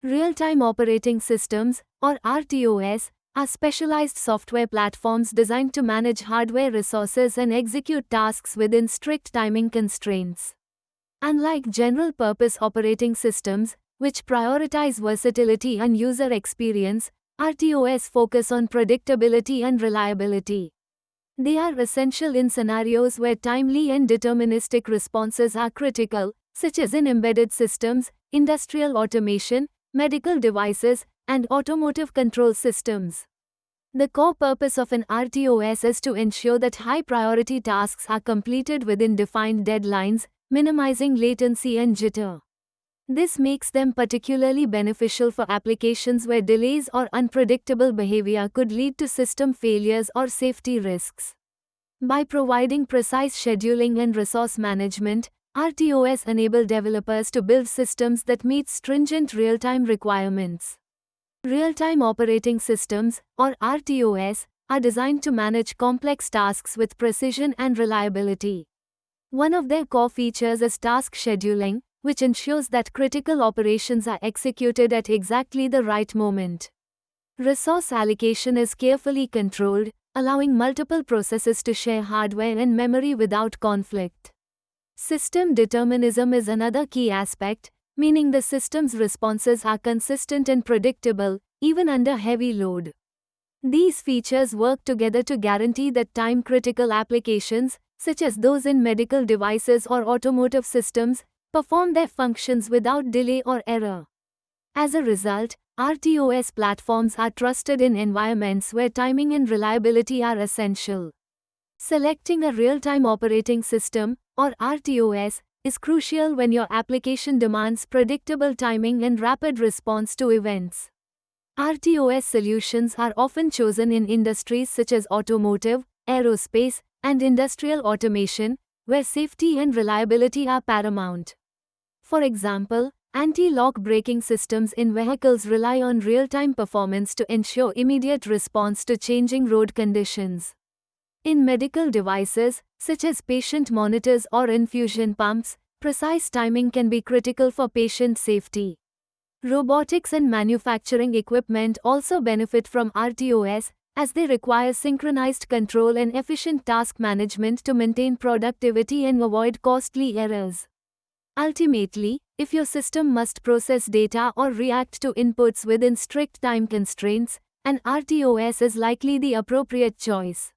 Real-time operating systems, or RTOS, are specialized software platforms designed to manage hardware resources and execute tasks within strict timing constraints. Unlike general-purpose operating systems, which prioritize versatility and user experience, RTOS focus on predictability and reliability. They are essential in scenarios where timely and deterministic responses are critical, such as in embedded systems, industrial automation, medical devices, and automotive control systems. The core purpose of an RTOS is to ensure that high-priority tasks are completed within defined deadlines, minimizing latency and jitter. This makes them particularly beneficial for applications where delays or unpredictable behavior could lead to system failures or safety risks. By providing precise scheduling and resource management, RTOS enable developers to build systems that meet stringent real-time requirements. Real-time operating systems, or RTOS, are designed to manage complex tasks with precision and reliability. One of their core features is task scheduling, which ensures that critical operations are executed at exactly the right moment. Resource allocation is carefully controlled, allowing multiple processes to share hardware and memory without conflict. System determinism is another key aspect, meaning the system's responses are consistent and predictable, even under heavy load. These features work together to guarantee that time-critical applications, such as those in medical devices or automotive systems, perform their functions without delay or error. As a result, RTOS platforms are trusted in environments where timing and reliability are essential. Selecting a real-time operating system, or RTOS, is crucial when your application demands predictable timing and rapid response to events. RTOS solutions are often chosen in industries such as automotive, aerospace, and industrial automation, where safety and reliability are paramount. For example, anti-lock braking systems in vehicles rely on real-time performance to ensure immediate response to changing road conditions. In medical devices, such as patient monitors or infusion pumps, precise timing can be critical for patient safety. Robotics and manufacturing equipment also benefit from RTOS, as they require synchronized control and efficient task management to maintain productivity and avoid costly errors. Ultimately, if your system must process data or react to inputs within strict time constraints, an RTOS is likely the appropriate choice.